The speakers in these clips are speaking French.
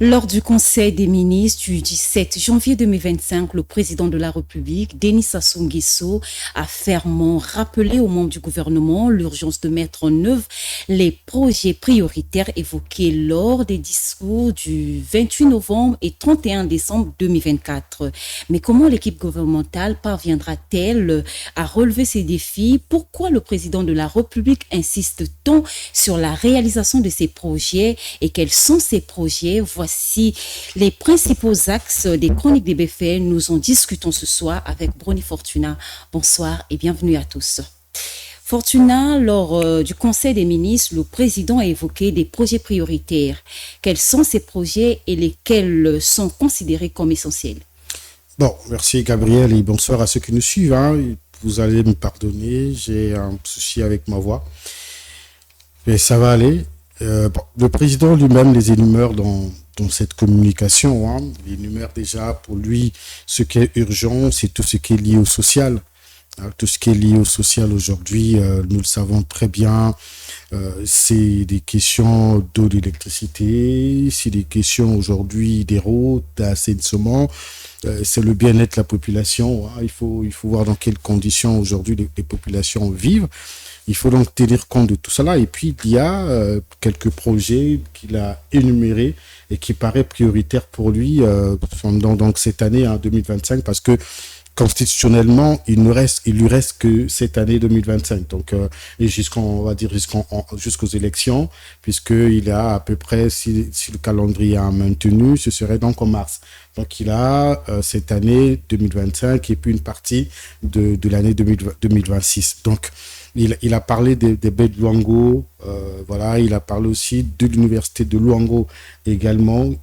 Lors du Conseil des ministres du 17 janvier 2025, le président de la République, Denis Sassou Nguesso, a fermement rappelé aux membres du gouvernement l'urgence de mettre en œuvre les projets prioritaires évoqués lors des discours du 28 novembre et 31 décembre 2024. Mais comment l'équipe gouvernementale parviendra-t-elle à relever ces défis? Pourquoi le président de la République insiste-t-on sur la réalisation de ces projets et quels sont ces projets? Voici les principaux axes des chroniques des BFL. Nous en discutons ce soir avec Brony Fortuna. Bonsoir et bienvenue à tous. Fortuna, lors du Conseil des ministres, le président a évoqué des projets prioritaires. Quels sont ces projets et lesquels sont considérés comme essentiels? Bon, merci Gabriel et bonsoir à ceux qui nous suivent. Vous allez me pardonner, j'ai un souci avec ma voix. Mais ça va aller. Le président lui-même les énumère dans cette communication. Il énumère déjà pour lui ce qui est urgent, c'est tout ce qui est lié au social. Tout ce qui est lié au social aujourd'hui, nous le savons très bien, c'est des questions d'eau, d'électricité, c'est des questions aujourd'hui des routes, d'assainissement, c'est le bien-être de la population. Il faut voir dans quelles conditions aujourd'hui les populations vivent. Il faut donc tenir compte de tout cela. Et puis, il y a quelques projets qu'il a énumérés et qui paraissent prioritaires pour lui pendant donc cette année 2025 parce que constitutionnellement, il lui reste que cette année 2025. Donc, et jusqu'aux élections, puisqu'il a à peu près, si le calendrier est maintenu, ce serait donc en mars. Donc, il a cette année 2025 et puis une partie de l'année 2026. Donc, il a parlé des baies de Luango, il a parlé aussi de l'université de Luango également,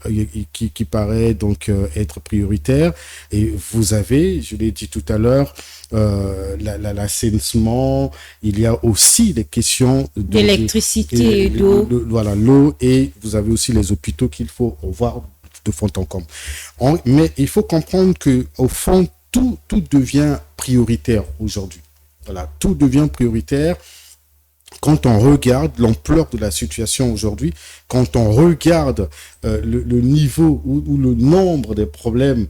qui paraît donc être prioritaire. Et vous avez, je l'ai dit tout à l'heure, l'assainissement, il y a aussi des questions d'électricité et d'eau. L'eau, et vous avez aussi les hôpitaux qu'il faut voir de fond en comble. Mais il faut comprendre qu'au fond, tout devient prioritaire aujourd'hui. Voilà, tout devient prioritaire quand on regarde l'ampleur de la situation aujourd'hui, quand on regarde le niveau ou le nombre des problèmes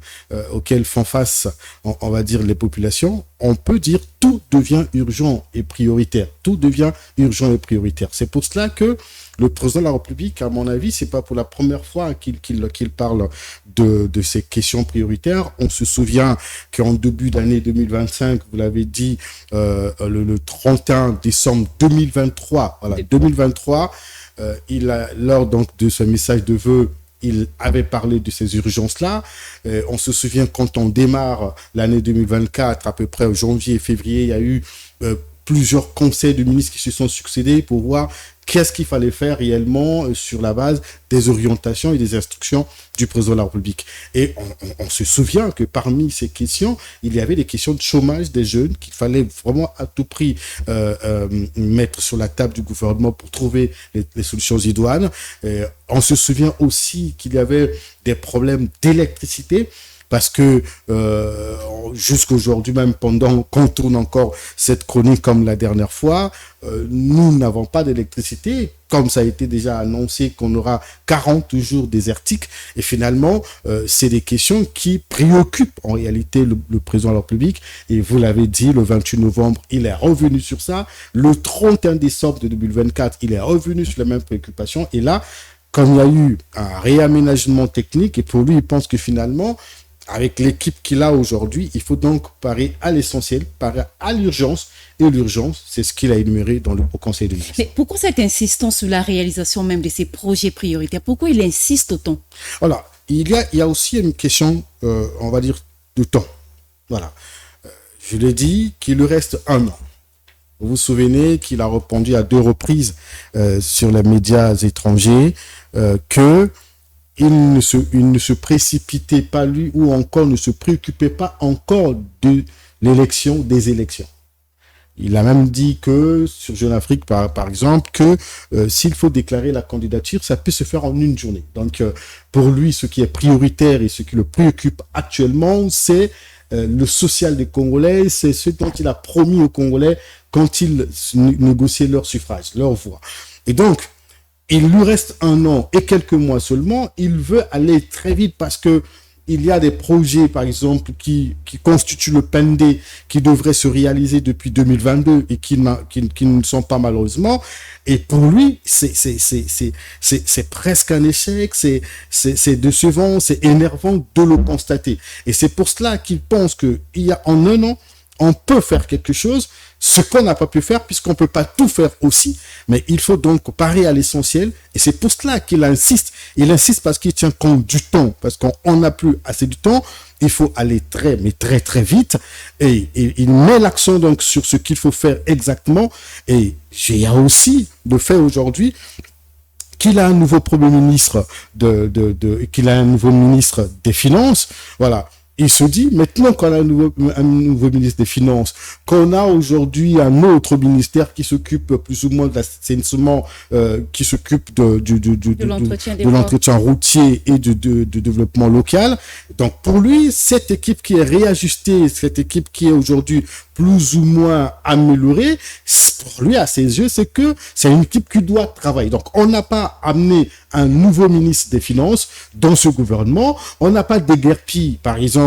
auxquels font face, on va dire, les populations, on peut dire tout devient urgent et prioritaire. Tout devient urgent et prioritaire. C'est pour cela que le président de la République, à mon avis, c'est pas pour la première fois qu'il parle de ces questions prioritaires. On se souvient qu'en début d'année 2025, vous l'avez dit, le 31 décembre 2023, voilà, 2023, lors donc de ce message de vœux, il avait parlé de ces urgences-là. On se souvient quand on démarre l'année 2024, à peu près en janvier et février, il y a eu plusieurs conseils de ministres qui se sont succédés pour voir qu'est-ce qu'il fallait faire réellement sur la base des orientations et des instructions du président de la République. Et on se souvient que parmi ces questions, il y avait des questions de chômage des jeunes qu'il fallait vraiment à tout prix mettre sur la table du gouvernement pour trouver les solutions idoines. On se souvient aussi qu'il y avait des problèmes d'électricité. Parce que jusqu'aujourd'hui, même pendant qu'on tourne encore cette chronique comme la dernière fois, nous n'avons pas d'électricité, comme ça a été déjà annoncé qu'on aura 40 jours désertiques. Et finalement, c'est des questions qui préoccupent en réalité le président de la République. Et vous l'avez dit, le 28 novembre, il est revenu sur ça. Le 31 décembre de 2024, il est revenu sur les mêmes préoccupations. Et là, comme il y a eu un réaménagement technique, et pour lui, il pense que finalement, avec l'équipe qu'il a aujourd'hui, il faut donc parer à l'essentiel, parer à l'urgence. Et l'urgence, c'est ce qu'il a énuméré au Conseil des ministres. Mais pourquoi cette insistance sur la réalisation même de ces projets prioritaires? Pourquoi il insiste autant? Voilà, il y a aussi une question, on va dire, de temps. Voilà. Je l'ai dit qu'il lui reste 1 an. Vous vous souvenez qu'il a répondu à 2 reprises sur les médias étrangers que il ne se précipitait pas, lui, ou encore ne se préoccupait pas encore de des élections. Il a même dit que, sur Jeune Afrique, par exemple, que s'il faut déclarer la candidature, ça peut se faire en une journée. Donc, pour lui, ce qui est prioritaire et ce qui le préoccupe actuellement, c'est le social des Congolais, c'est ce dont il a promis aux Congolais quand ils négociaient leur suffrage, leur voix. Et donc, il lui reste 1 an et quelques mois seulement, il veut aller très vite parce que il y a des projets, par exemple, qui constituent le PND, qui devraient se réaliser depuis 2022 et qui ne sont pas malheureusement. Et pour lui, c'est presque un échec, c'est décevant, c'est énervant de le constater. Et c'est pour cela qu'il pense qu'il y a en 1 an, on peut faire quelque chose, ce qu'on n'a pas pu faire, puisqu'on ne peut pas tout faire aussi, mais il faut donc parer à l'essentiel, et c'est pour cela qu'il insiste. Il insiste parce qu'il tient compte du temps, parce qu'on n'a plus assez de temps, il faut aller très vite, et il met l'accent donc sur ce qu'il faut faire exactement, et il y a aussi le fait aujourd'hui qu'il a un nouveau Premier ministre qu'il a un nouveau ministre des Finances, voilà. Il se dit, maintenant qu'on a un nouveau ministre des Finances, qu'on a aujourd'hui un autre ministère qui s'occupe plus ou moins de l'assainissement, qui s'occupe de l'entretien routier et du développement local. Donc pour lui, cette équipe qui est réajustée, cette équipe qui est aujourd'hui plus ou moins améliorée, pour lui, à ses yeux, c'est que c'est une équipe qui doit travailler. Donc on n'a pas amené un nouveau ministre des Finances dans ce gouvernement, on n'a pas déguerpi, par exemple,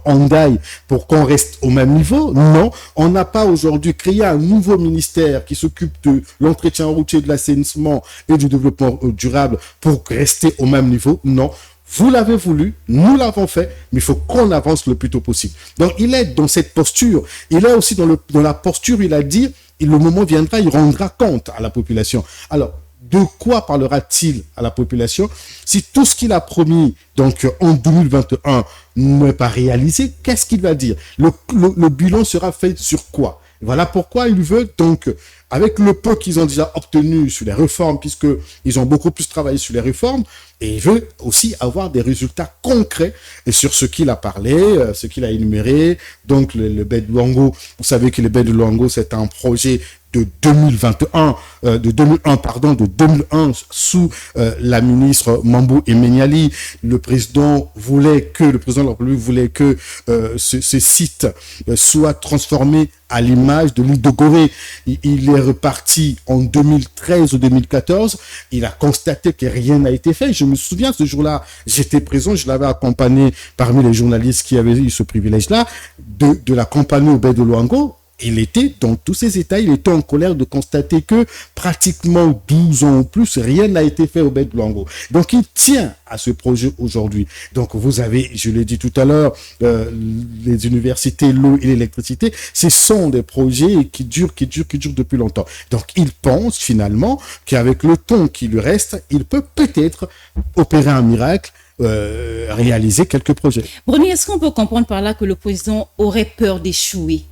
Hondaï pour qu'on reste au même niveau. Non, on n'a pas aujourd'hui créé un nouveau ministère qui s'occupe de l'entretien routier, de l'assainissement et du développement durable pour rester au même niveau. Non. Vous l'avez voulu, nous l'avons fait, mais il faut qu'on avance le plus tôt possible. Donc, il est dans cette posture. Il est aussi dans la posture, il a dit, le moment viendra, il rendra compte à la population. Alors, de quoi parlera-t-il à la population si tout ce qu'il a promis donc en 2021 n'est pas réalisé? Qu'est-ce qu'il va dire? Le bilan sera fait sur quoi? Voilà pourquoi il veut donc, avec le peu qu'ils ont déjà obtenu sur les réformes, puisqu'ils ont beaucoup plus travaillé sur les réformes, et il veut aussi avoir des résultats concrets et sur ce qu'il a parlé, ce qu'il a énuméré. Donc le baie de Luango, vous savez que le baie de Luango, c'est un projet de 2021, de 2001 sous la ministre Mambou Emeniali. Le président de la République voulait que ce site soit transformé à l'image de l'île de Gorée. Il est reparti en 2013 ou 2014. Il a constaté que rien n'a été fait. Je me souviens, ce jour-là, j'étais présent, je l'avais accompagné parmi les journalistes qui avaient eu ce privilège-là, de l'accompagner au baie de Luango. Il était dans tous ses états, il était en colère de constater que pratiquement 12 ans ou plus, rien n'a été fait au baie de Luango. Donc il tient à ce projet aujourd'hui. Donc vous avez, je l'ai dit tout à l'heure, les universités, l'eau et l'électricité, ce sont des projets qui durent depuis longtemps. Donc il pense finalement qu'avec le temps qui lui reste, il peut peut-être opérer un miracle, réaliser quelques projets. Bruni, est-ce qu'on peut comprendre par là que le président aurait peur d'échouer?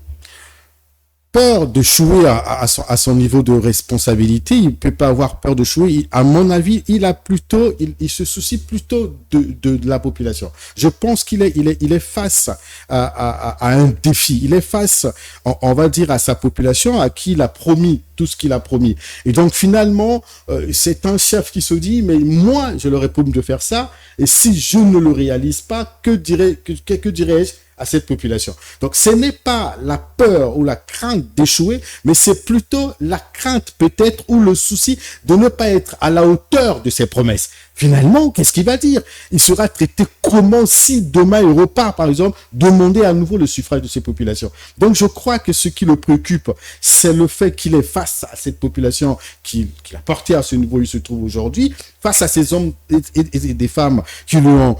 Peur de chouer à son niveau de responsabilité, il ne peut pas avoir peur de chouer. À mon avis, il se soucie plutôt de la population. Je pense qu'il est face à un défi. Il est face, on va dire, à sa population à qui il a promis tout ce qu'il a promis. Et donc finalement, c'est un chef qui se dit, mais moi, je leur ai promis de faire ça, et si je ne le réalise pas, que dirais-je à cette population? Donc ce n'est pas la peur ou la crainte d'échouer, mais c'est plutôt la crainte peut-être ou le souci de ne pas être à la hauteur de ses promesses. Finalement, qu'est-ce qu'il va dire? Il sera traité comment si demain il repart, par exemple, demander à nouveau le suffrage de ces populations? Donc je crois que ce qui le préoccupe, c'est le fait qu'il est face à cette population qui l'a porté à ce niveau où il se trouve aujourd'hui, face à ces hommes et des femmes qui lui ont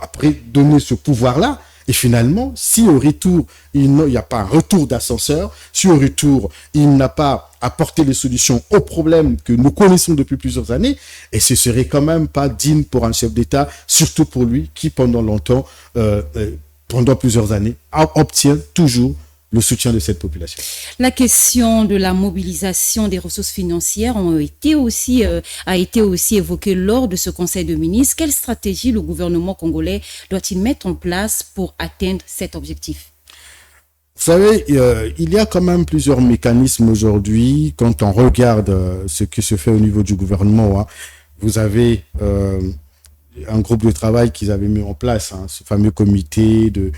après donné ce pouvoir-là. Et finalement, si au retour, il n'y a pas un retour d'ascenseur, si au retour, il n'a pas apporté les solutions aux problèmes que nous connaissons depuis plusieurs années, et ce serait quand même pas digne pour un chef d'État, surtout pour lui qui, pendant longtemps, pendant plusieurs années, obtient toujours le soutien de cette population. La question de la mobilisation des ressources financières a été aussi évoquée lors de ce Conseil de ministres. Quelle stratégie le gouvernement congolais doit-il mettre en place pour atteindre cet objectif? Vous savez, il y a quand même plusieurs mécanismes aujourd'hui. Quand on regarde ce qui se fait au niveau du gouvernement, hein, vous avez un groupe de travail qu'ils avaient mis en place, hein, ce fameux comité de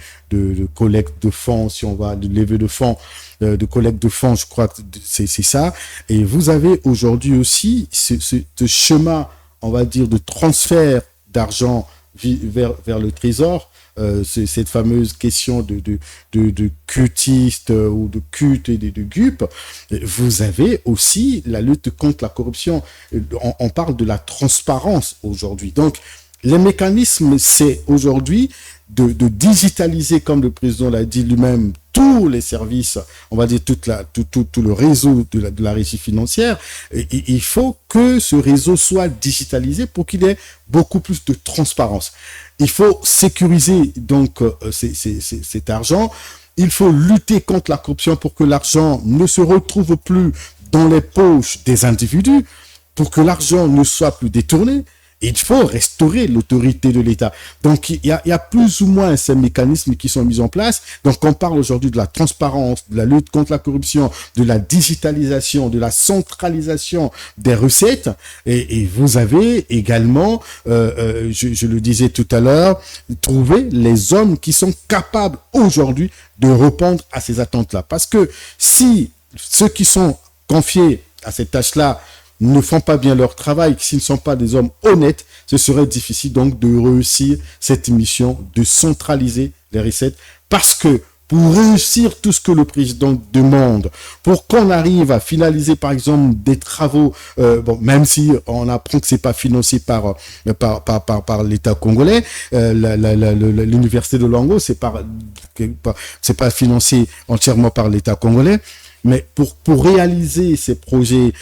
collecte de fonds, si on va, de levée de fonds, de collecte de fonds, je crois que c'est ça. Et vous avez aujourd'hui aussi ce chemin, on va dire, de transfert d'argent vers le trésor. Cette fameuse question de cultistes ou de cultes et de GUP. Vous avez aussi la lutte contre la corruption. On parle de la transparence aujourd'hui. Donc, les mécanismes, c'est aujourd'hui de digitaliser, comme le président l'a dit lui-même, tous les services, on va dire tout le réseau de la régie financière. Et il faut que ce réseau soit digitalisé pour qu'il ait beaucoup plus de transparence. Il faut sécuriser donc cet argent. Il faut lutter contre la corruption pour que l'argent ne se retrouve plus dans les poches des individus, pour que l'argent ne soit plus détourné. Il faut restaurer l'autorité de l'État. Donc, il y a plus ou moins ces mécanismes qui sont mis en place. Donc, on parle aujourd'hui de la transparence, de la lutte contre la corruption, de la digitalisation, de la centralisation des recettes. Et vous avez également, je le disais tout à l'heure, trouver les hommes qui sont capables aujourd'hui de répondre à ces attentes-là. Parce que si ceux qui sont confiés à cette tâche-là ne font pas bien leur travail, s'ils ne sont pas des hommes honnêtes, ce serait difficile donc de réussir cette mission de centraliser les recettes, parce que pour réussir tout ce que le président demande, pour qu'on arrive à finaliser par exemple des travaux, même si on apprend que c'est pas financé par l'État congolais, l'université de Lango, c'est pas financé entièrement par l'État congolais. Mais pour réaliser ces projets,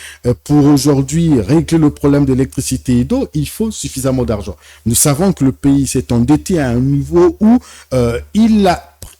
pour aujourd'hui régler le problème d'électricité et d'eau, il faut suffisamment d'argent. Nous savons que le pays s'est endetté à un niveau où il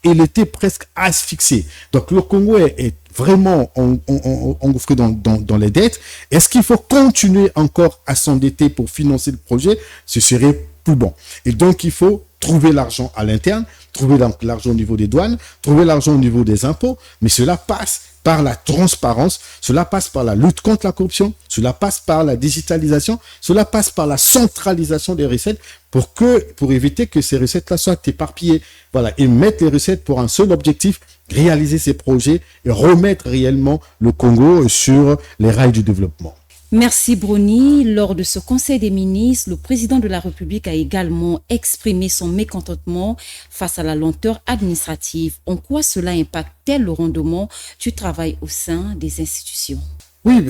était presque asphyxié. Donc le Congo est vraiment engouffré dans les dettes. Est-ce qu'il faut continuer encore à s'endetter pour financer le projet? Ce serait plus bon. Et donc il faut trouver l'argent à l'interne, trouver l'argent au niveau des douanes, trouver l'argent au niveau des impôts, mais cela passe par la transparence, cela passe par la lutte contre la corruption, cela passe par la digitalisation, cela passe par la centralisation des recettes pour éviter que ces recettes-là soient éparpillées. Voilà, et mettre les recettes pour un seul objectif, réaliser ces projets et remettre réellement le Congo sur les rails du développement. Merci Brony. Lors de ce Conseil des ministres, le président de la République a également exprimé son mécontentement face à la lenteur administrative. En quoi cela impacte-t-elle le rendement du travail au sein des institutions? Oui,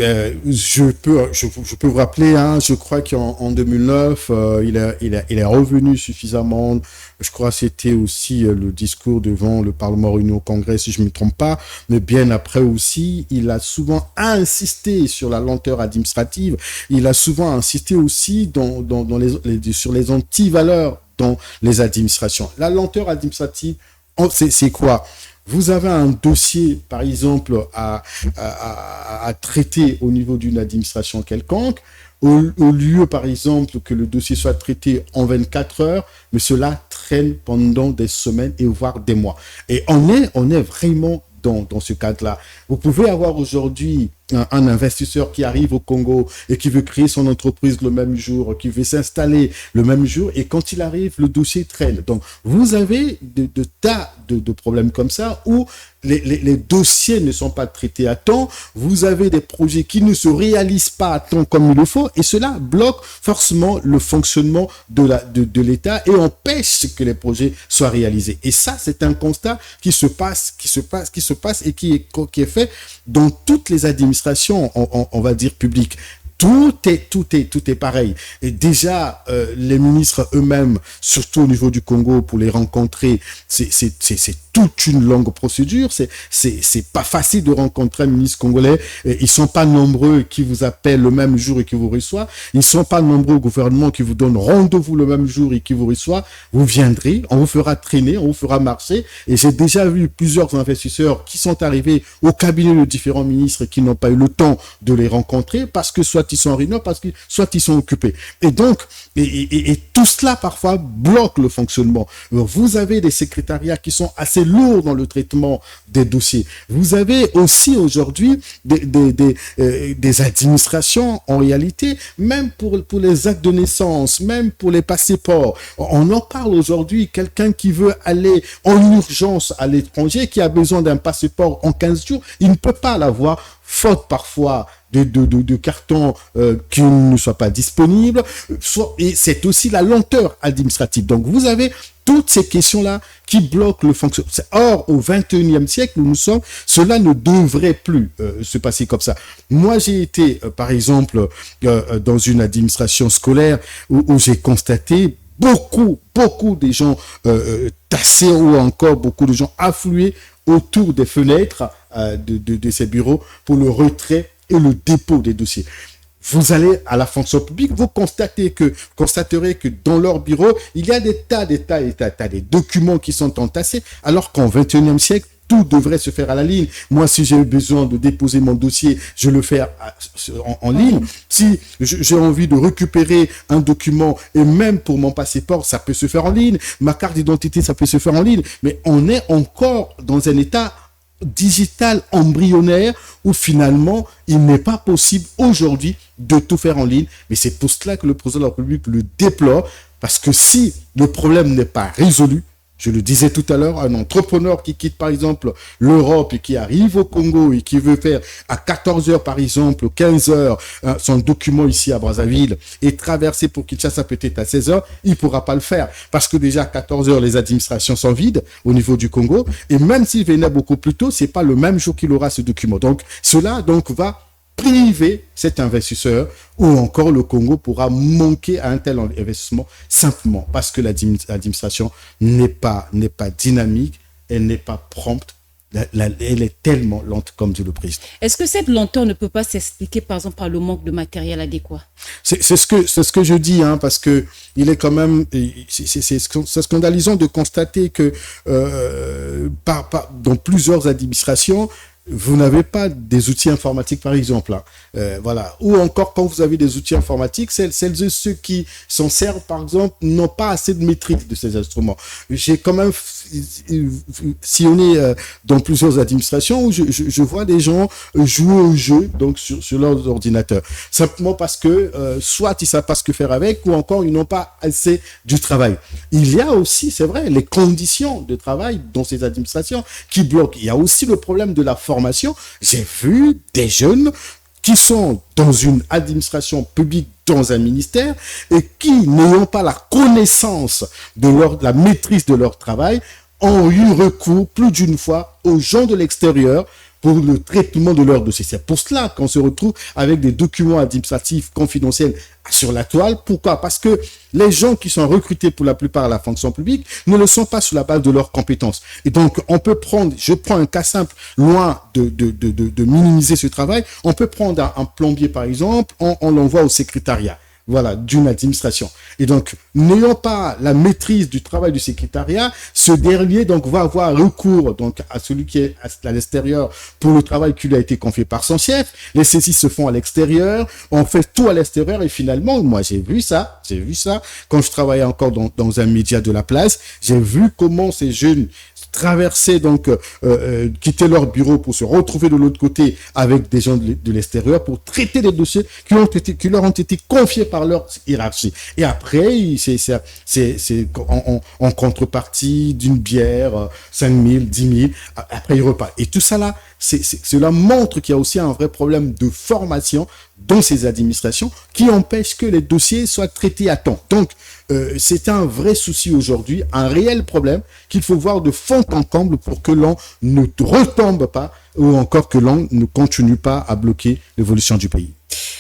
je peux vous rappeler, hein, je crois qu'en 2009, il est revenu suffisamment. Je crois que c'était aussi le discours devant le Parlement réuni au Congrès, si je ne me trompe pas. Mais bien après aussi, il a souvent insisté sur la lenteur administrative. Il a souvent insisté aussi sur les antivaleurs dans les administrations. La lenteur administrative, c'est quoi? Vous avez un dossier, par exemple, à traiter au niveau d'une administration quelconque, au lieu, par exemple, que le dossier soit traité en 24 heures, mais cela traîne pendant des semaines et voire des mois. Et on est vraiment dans ce cadre-là. Vous pouvez avoir aujourd'hui un investisseur qui arrive au Congo et qui veut créer son entreprise le même jour, qui veut s'installer le même jour, et quand il arrive, le dossier traîne. Donc, vous avez de tas de problèmes comme ça où les dossiers ne sont pas traités à temps, vous avez des projets qui ne se réalisent pas à temps comme il le faut, et cela bloque forcément le fonctionnement de l'État et empêche que les projets soient réalisés. Et ça, c'est un constat qui se passe et qui est fait dans toutes les administrations, on va dire, publiques. Tout est pareil. Et déjà, les ministres eux-mêmes, surtout au niveau du Congo, pour les rencontrer, c'est toute une longue procédure. C'est pas facile de rencontrer un ministre congolais. Ils sont pas nombreux qui vous appellent le même jour et qui vous reçoivent. Ils sont pas nombreux au gouvernement qui vous donnent rendez-vous le même jour et qui vous reçoivent. Vous viendrez, on vous fera traîner, on vous fera marcher. Et j'ai déjà vu plusieurs investisseurs qui sont arrivés au cabinet de différents ministres qui n'ont pas eu le temps de les rencontrer parce que soit ils sont en réunion, parce que soit ils sont occupés. Et donc, et tout tout cela, parfois, bloque le fonctionnement. Vous avez des secrétariats qui sont assez lourds dans le traitement des dossiers. Vous avez aussi aujourd'hui des administrations, en réalité, même pour les actes de naissance, même pour les passeports. On en parle aujourd'hui, quelqu'un qui veut aller en urgence à l'étranger, qui a besoin d'un passeport en 15 jours, il ne peut pas l'avoir, faute parfois de cartons qui ne soient pas disponibles, et c'est aussi la lenteur administrative. Donc vous avez toutes ces questions-là qui bloquent le fonctionnement. Or, au XXIe siècle où nous sommes, cela ne devrait plus se passer comme ça. Moi, j'ai été, par exemple, dans une administration scolaire où j'ai constaté beaucoup de gens tassés ou encore beaucoup de gens afflués autour des fenêtres de ces bureaux pour le retrait et le dépôt des dossiers. Vous allez à la fonction publique, vous constaterez que dans leur bureau, il y a des tas de documents qui sont entassés, alors qu'en XXIe siècle, tout devrait se faire à la ligne. Moi, si j'ai besoin de déposer mon dossier, je le fais en ligne. Si j'ai envie de récupérer un document, et même pour mon passeport, ça peut se faire en ligne. Ma carte d'identité, ça peut se faire en ligne. Mais on est encore dans un état digital embryonnaire où finalement il n'est pas possible aujourd'hui de tout faire en ligne. Mais c'est pour cela que le président de la République le déplore, parce que si le problème n'est pas résolu, je le disais tout à l'heure, un entrepreneur qui quitte par exemple l'Europe et qui arrive au Congo et qui veut faire à 14 heures par exemple, 15 heures, son document ici à Brazzaville et traverser pour Kinshasa peut-être à 16 heures, il ne pourra pas le faire. Parce que déjà à 14 heures, les administrations sont vides au niveau du Congo. Et même s'il venait beaucoup plus tôt, ce n'est pas le même jour qu'il aura ce document. Donc cela va priver cet investisseur, ou encore le Congo pourra manquer à un tel investissement simplement parce que l'administration n'est pas dynamique, elle n'est pas prompte, elle est tellement lente, comme dit le président. Est-ce que cette lenteur ne peut pas s'expliquer par exemple par le manque de matériel adéquat? C'est ce que je dis, parce que il est quand même, c'est scandalisant de constater que dans plusieurs administrations, vous n'avez pas des outils informatiques, par exemple. Voilà. Ou encore, quand vous avez des outils informatiques, celles et ceux qui s'en servent, par exemple, n'ont pas assez de maîtrise de ces instruments. J'ai quand même sillonné dans plusieurs administrations où je vois des gens jouer au jeu donc sur leurs ordinateurs. Simplement parce que soit ils ne savent pas ce que faire avec, ou encore ils n'ont pas assez du travail. Il y a aussi, c'est vrai, les conditions de travail dans ces administrations qui bloquent. Il y a aussi le problème de la formation. J'ai vu des jeunes qui sont dans une administration publique, dans un ministère, et qui, n'ayant pas la connaissance de la maîtrise de leur travail, ont eu recours plus d'une fois aux gens de l'extérieur pour le traitement de leurs dossiers. C'est pour cela qu'on se retrouve avec des documents administratifs confidentiels sur la toile. Pourquoi? Parce que les gens qui sont recrutés pour la plupart à la fonction publique ne le sont pas sur la base de leurs compétences. Et donc, je prends un cas simple, loin de minimiser ce travail, on peut prendre un plombier par exemple, on l'envoie au secrétariat. Voilà, d'une administration. Et donc, n'ayant pas la maîtrise du travail du secrétariat, ce dernier donc va avoir recours donc à celui qui est à l'extérieur pour le travail qui lui a été confié par son chef. Les saisies se font à l'extérieur, on fait tout à l'extérieur et finalement, moi j'ai vu ça quand je travaillais encore dans un média de la place, j'ai vu comment ces jeunes traverser donc quitter leur bureau pour se retrouver de l'autre côté avec des gens de l'extérieur pour traiter des dossiers qui leur ont été confiés par leur hiérarchie. Et après, c'est en contrepartie d'une bière, 5 000, 10 000, après ils repartent. Et tout ça là, cela montre qu'il y a aussi un vrai problème de formation dans ces administrations qui empêche que les dossiers soient traités à temps. Donc, c'est un vrai souci aujourd'hui, un réel problème qu'il faut voir de fond en comble pour que l'on ne retombe pas ou encore que l'on ne continue pas à bloquer l'évolution du pays.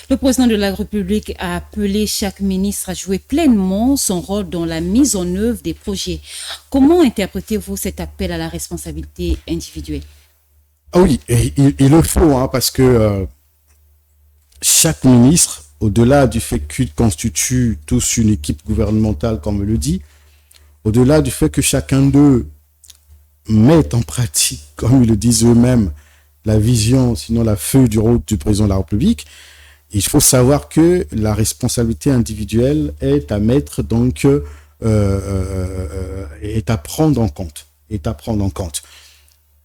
Le président de la République a appelé chaque ministre à jouer pleinement son rôle dans la mise en œuvre des projets. Comment interprétez-vous cet appel à la responsabilité individuelle? Ah oui, il le faut, parce que chaque ministre, au-delà du fait qu'ils constituent tous une équipe gouvernementale, comme on le dit, au-delà du fait que chacun d'eux met en pratique, comme ils le disent eux-mêmes, la vision, sinon la feuille de route du président de la République, Il faut savoir que la responsabilité individuelle est à mettre donc est à prendre en compte,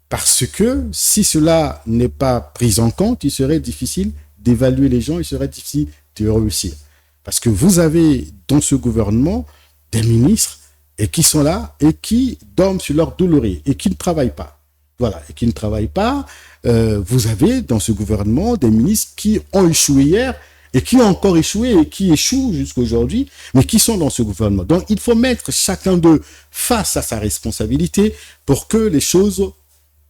parce que si cela n'est pas pris en compte, il serait difficile d'évaluer les gens, il serait difficile de réussir, parce que vous avez dans ce gouvernement des ministres et qui sont là et qui dorment sur leur dos laurier et qui ne travaillent pas. Voilà, et qui ne travaillent pas. Vous avez dans ce gouvernement des ministres qui ont échoué hier et qui ont encore échoué et qui échouent jusqu'à aujourd'hui, mais qui sont dans ce gouvernement. Donc, il faut mettre chacun d'eux face à sa responsabilité pour que les choses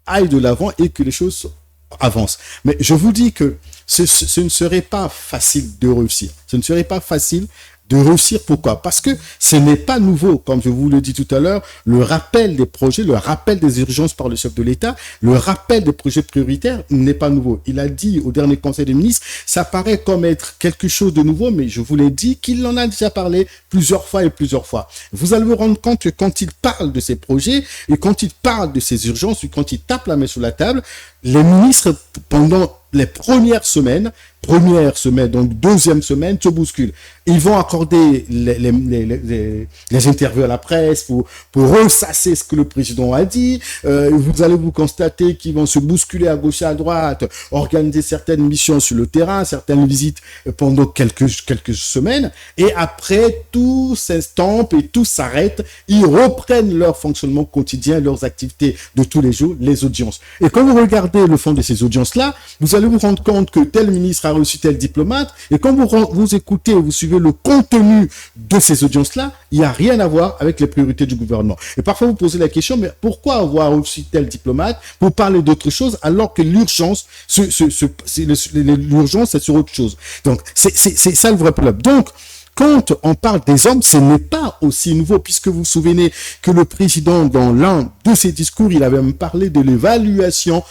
aillent de l'avant et que les choses avancent. Mais je vous dis que ce ne serait pas facile de réussir. Ce ne serait pas facile de réussir. Pourquoi? Parce que ce n'est pas nouveau, comme je vous le dis tout à l'heure, le rappel des projets, le rappel des urgences par le chef de l'État, le rappel des projets prioritaires n'est pas nouveau. Il a dit au dernier Conseil des ministres, ça paraît comme être quelque chose de nouveau, mais je vous l'ai dit qu'il en a déjà parlé plusieurs fois et plusieurs fois. Vous allez vous rendre compte que quand il parle de ces projets et quand il parle de ces urgences et quand il tape la main sur la table, les ministres, pendant les premières semaines, donc deuxième semaine, se bousculent. Ils vont accorder les interviews à la presse pour ressasser ce que le président a dit. Vous allez vous constater qu'ils vont se bousculer à gauche et à droite, organiser certaines missions sur le terrain, certaines visites pendant quelques semaines. Et après, tout s'estompe et tout s'arrête. Ils reprennent leur fonctionnement quotidien, leurs activités de tous les jours, les audiences. Et quand vous regardez le fond de ces audiences-là, vous allez vous rendre compte que tel ministre a reçu tel diplomate, et quand vous écoutez, vous suivez le contenu de ces audiences-là, il n'y a rien à voir avec les priorités du gouvernement. Et parfois, vous posez la question, mais pourquoi avoir reçu tel diplomate pour parler d'autre chose, alors que l'urgence, l'urgence, c'est sur autre chose. Donc, c'est ça le vrai problème. Donc, quand on parle des hommes, ce n'est pas aussi nouveau, puisque vous vous souvenez que le président, dans l'un de ses discours, il avait même parlé de l'évaluation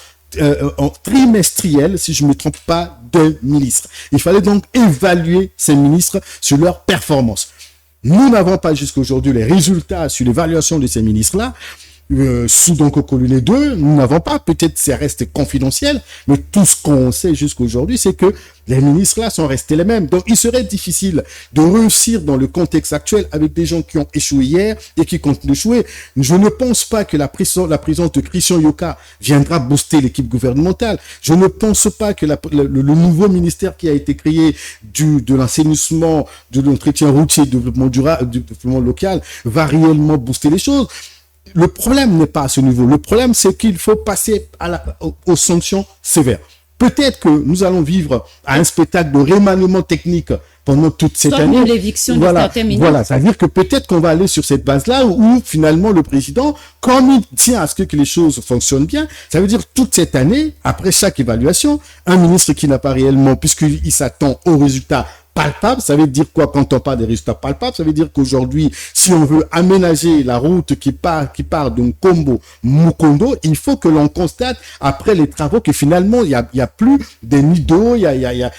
trimestrielle, si je ne me trompe pas, d'un ministre. Il fallait donc évaluer ces ministres sur leur performance. Nous n'avons pas jusqu'à aujourd'hui les résultats sur l'évaluation de ces ministres-là. Sous donc Colunet 2, nous n'avons pas, peut-être ça reste confidentiel, mais tout ce qu'on sait jusqu'à aujourd'hui, c'est que les ministres là sont restés les mêmes. Donc il serait difficile de réussir dans le contexte actuel avec des gens qui ont échoué hier et qui continuent d'échouer. Je ne pense pas que la présence de Christian Yoka viendra booster l'équipe gouvernementale. Je ne pense pas que le nouveau ministère qui a été créé de l'assainissement, de l'entretien routier, du développement local va réellement booster les choses. Le problème n'est pas à ce niveau. Le problème, c'est qu'il faut passer aux sanctions sévères. Peut-être que nous allons vivre à un spectacle de remaniement technique pendant toute cette année. L'éviction de certains ministres. Voilà, c'est-à-dire que peut-être qu'on va aller sur cette base-là où finalement le président, comme il tient à ce que les choses fonctionnent bien, ça veut dire toute cette année, après chaque évaluation, un ministre qui n'a pas réellement, puisqu'il s'attend aux résultats palpable, ça veut dire quoi quand on parle des résultats palpables? Ça veut dire qu'aujourd'hui, si on veut aménager la route qui part de Kombo Mukondo, il faut que l'on constate après les travaux que finalement il y a plus des nids d'eau, il y a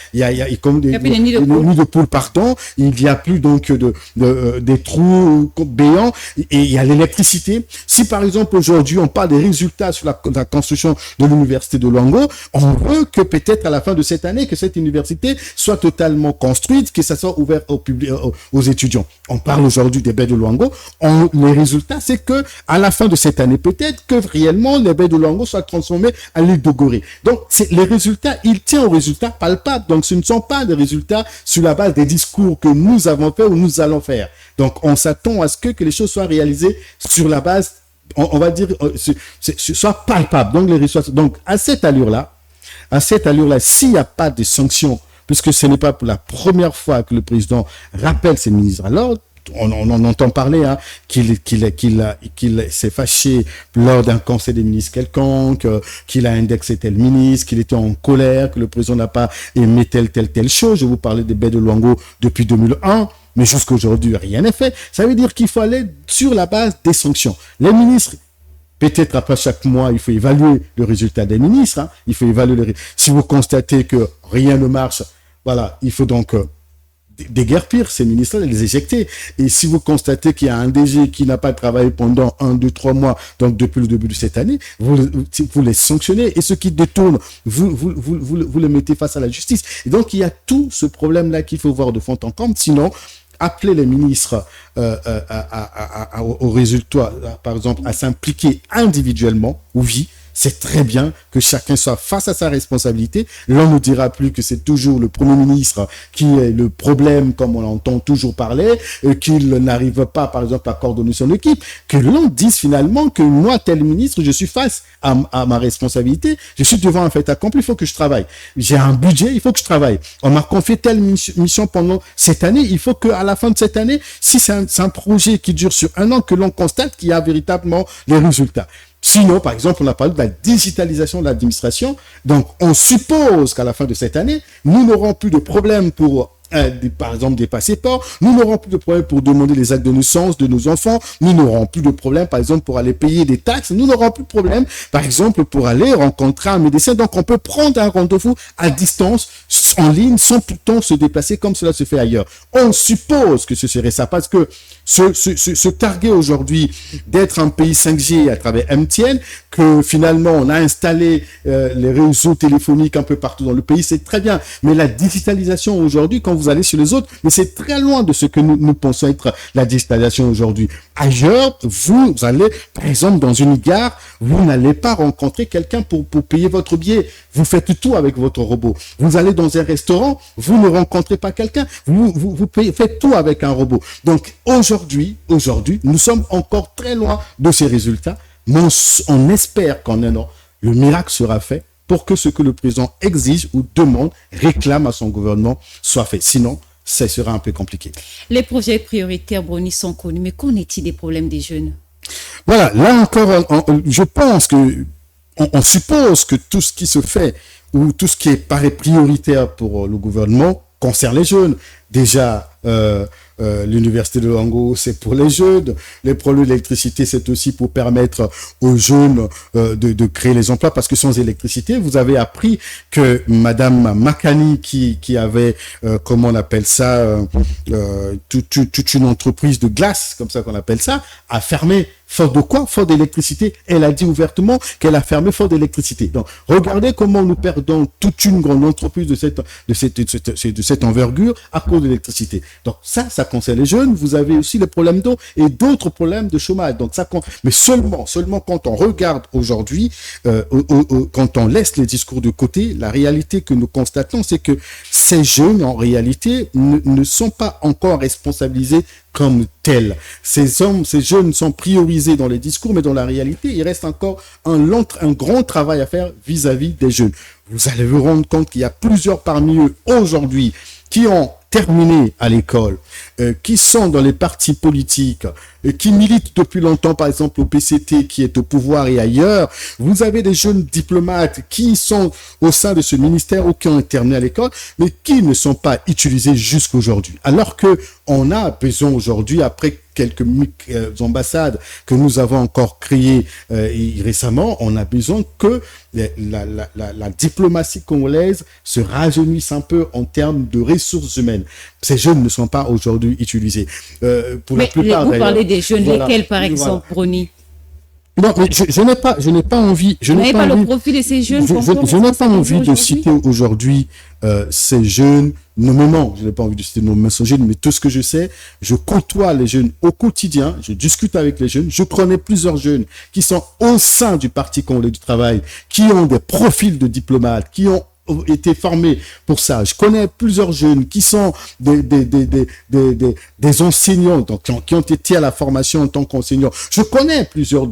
comme des nids de poules, pardon, il y a plus donc des trous béants et il y a l'électricité. Si par exemple aujourd'hui on parle des résultats sur la construction de l'université de Luango, on veut que peut-être à la fin de cette année que cette université soit totalement construite, que ça soit ouvert aux étudiants. On parle aujourd'hui des baies de Luango. Les résultats, c'est que à la fin de cette année, peut-être que réellement les baies de Luango soient transformées en l'île de Gorée. Donc, les résultats, il tient aux résultats palpables. Donc, ce ne sont pas des résultats sur la base des discours que nous avons fait ou nous allons faire. Donc, on s'attend à ce que les choses soient réalisées sur la base, on va dire, soit palpable. Donc, les résultats. Donc, à cette allure-là, s'il n'y a pas de sanctions, puisque ce n'est pas pour la première fois que le président rappelle ses ministres à l'ordre, on en entend parler, qu'il s'est fâché lors d'un conseil des ministres quelconque, qu'il a indexé tel ministre, qu'il était en colère, que le président n'a pas aimé telle chose. Je vous parlais des baies de Luango depuis 2001, mais jusqu'à aujourd'hui, rien n'est fait. Ça veut dire qu'il faut aller sur la base des sanctions. Les ministres, peut-être après chaque mois, il faut évaluer le résultat des ministres. Il faut évaluer si vous constatez que rien ne marche, voilà, il faut donc déguerpir ces ministres, les éjecter. Et si vous constatez qu'il y a un DG qui n'a pas travaillé pendant 1, 2, 3 mois, donc depuis le début de cette année, vous les sanctionnez. Et ceux qui détournent, vous les mettez face à la justice. Et donc, il y a tout ce problème-là qu'il faut voir de fond en comble. Sinon, appeler les ministres au résultat, par exemple, à s'impliquer individuellement, oui, c'est très bien que chacun soit face à sa responsabilité. L'on ne dira plus que c'est toujours le Premier ministre qui est le problème, comme on entend toujours parler, qu'il n'arrive pas, par exemple, à coordonner son équipe. Que l'on dise finalement que moi, tel ministre, je suis face à ma responsabilité. Je suis devant un fait accompli, il faut que je travaille. J'ai un budget, il faut que je travaille. On m'a confié telle mission pendant cette année. Il faut qu'à la fin de cette année, si c'est un projet qui dure sur 1 an, que l'on constate qu'il y a véritablement les résultats. Sinon, par exemple, on a parlé de la digitalisation de l'administration. Donc, on suppose qu'à la fin de cette année, nous n'aurons plus de problème pour, par exemple, des passeports. Nous n'aurons plus de problème pour demander les actes de naissance de nos enfants. Nous n'aurons plus de problème, par exemple, pour aller payer des taxes. Nous n'aurons plus de problème, par exemple, pour aller rencontrer un médecin. Donc, on peut prendre un rendez-vous à distance, en ligne, sans pourtant se déplacer comme cela se fait ailleurs. On suppose que ce serait ça, parce que se targuer aujourd'hui d'être un pays 5G à travers MTN, que finalement on a installé les réseaux téléphoniques un peu partout dans le pays, c'est très bien. Mais la digitalisation aujourd'hui, quand vous allez sur les autres, mais c'est très loin de ce que nous pensons être la digitalisation aujourd'hui. Ailleurs, vous allez, par exemple, dans une gare, vous n'allez pas rencontrer quelqu'un pour payer votre billet. Vous faites tout avec votre robot. Vous allez dans un restaurant, vous ne rencontrez pas quelqu'un, vous faites tout avec un robot. Donc aujourd'hui, nous sommes encore très loin de ces résultats, mais on espère qu'en 1 an, le miracle sera fait pour que ce que le président exige ou demande, réclame à son gouvernement, soit fait. Sinon, ça sera un peu compliqué. Les projets prioritaires, Brony, sont connus, mais qu'en est-il des problèmes des jeunes? Voilà, là encore, je pense que on suppose que tout ce qui se fait ou tout ce qui paraît prioritaire pour le gouvernement concerne les jeunes. Déjà, l'université de Lango, c'est pour les jeunes. Les problèmes d'électricité, c'est aussi pour permettre aux jeunes de créer les emplois, parce que sans électricité, vous avez appris que Madame Makani, qui avait, comment on appelle ça, toute une entreprise de glace, comme ça qu'on appelle ça, a fermé. Faute de quoi? Faute d'électricité. Elle a dit ouvertement qu'elle a fermé faute d'électricité. Donc, regardez comment nous perdons toute une grande entreprise de cette envergure à cause de l'électricité. Donc, ça concerne les jeunes. Vous avez aussi les problèmes d'eau et d'autres problèmes de chômage. Donc, mais seulement quand on regarde aujourd'hui, quand on laisse les discours de côté, la réalité que nous constatons, c'est que ces jeunes, en réalité, ne sont pas encore responsabilisés comme tels. Ces jeunes sont priorisés dans les discours, mais dans la réalité, il reste encore un grand travail à faire vis-à-vis des jeunes. Vous allez vous rendre compte qu'il y a plusieurs parmi eux aujourd'hui qui ont terminé à l'école, qui sont dans les partis politiques, qui militent depuis longtemps, par exemple au PCT qui est au pouvoir et ailleurs. Vous avez des jeunes diplomates qui sont au sein de ce ministère ou qui ont terminé à l'école, mais qui ne sont pas utilisés jusqu'aujourd'hui. Alors que on a besoin aujourd'hui, après quelques ambassades que nous avons encore créées récemment, on a besoin que la diplomatie congolaise se rajeunisse un peu en termes de ressources humaines. Ces jeunes ne sont pas aujourd'hui utilisés. Pour la plupart, vous parlez des jeunes, voilà, lesquels par exemple, Brony? Non, mais je n'ai pas envie. Vous n'avez pas le profil de ces jeunes? Je n'ai pas envie de citer aujourd'hui ces jeunes nommément. Je n'ai pas envie de citer nommément ces jeunes, mais tout ce que je sais, je côtoie les jeunes au quotidien, je discute avec les jeunes, je connais plusieurs jeunes qui sont au sein du Parti congolais du travail, qui ont des profils de diplomates, qui ont été formés pour ça. Je connais plusieurs jeunes qui sont des enseignants, donc qui ont été à la formation en tant qu'enseignants. Je connais plusieurs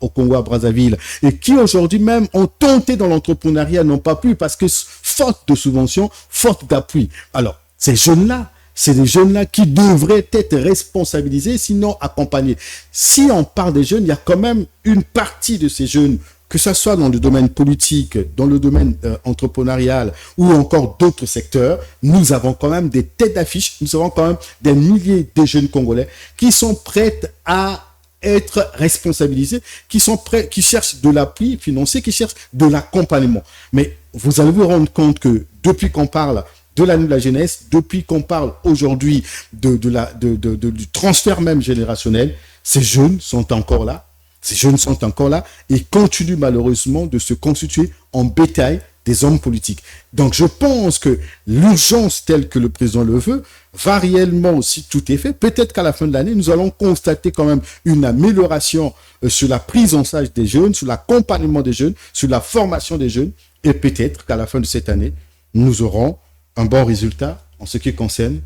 au Congo, à Brazzaville, et qui aujourd'hui même ont tenté dans l'entrepreneuriat, n'ont pas pu parce que faute de subventions, faute d'appui. Alors, ces jeunes-là, c'est des jeunes-là qui devraient être responsabilisés, sinon accompagnés. Si on parle des jeunes, il y a quand même une partie de ces jeunes, que ce soit dans le domaine politique, dans le domaine entrepreneurial ou encore d'autres secteurs, nous avons quand même des têtes d'affiche, nous avons quand même des milliers de jeunes Congolais qui sont prêts à être responsabilisés, qui sont prêts, qui cherchent de l'appui financier, qui cherchent de l'accompagnement. Mais vous allez vous rendre compte que depuis qu'on parle de l'année de la jeunesse, depuis qu'on parle aujourd'hui du transfert même générationnel, ces jeunes sont encore là. Ces jeunes sont encore là et continuent malheureusement de se constituer en bétail des hommes politiques. Donc je pense que l'urgence telle que le président le veut va réellement, si tout est fait, peut-être qu'à la fin de l'année, nous allons constater quand même une amélioration sur la prise en charge des jeunes, sur l'accompagnement des jeunes, sur la formation des jeunes, et peut-être qu'à la fin de cette année, nous aurons un bon résultat en ce qui concerne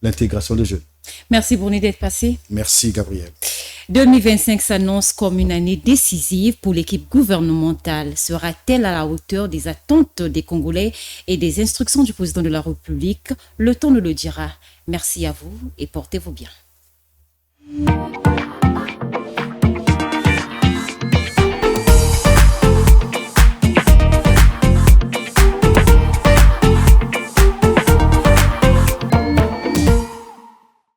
l'intégration des jeunes. Merci Bruni d'être passé. Merci Gabriel. 2025 s'annonce comme une année décisive pour l'équipe gouvernementale. Sera-t-elle à la hauteur des attentes des Congolais et des instructions du président de la République? Le temps nous le dira. Merci à vous et portez-vous bien.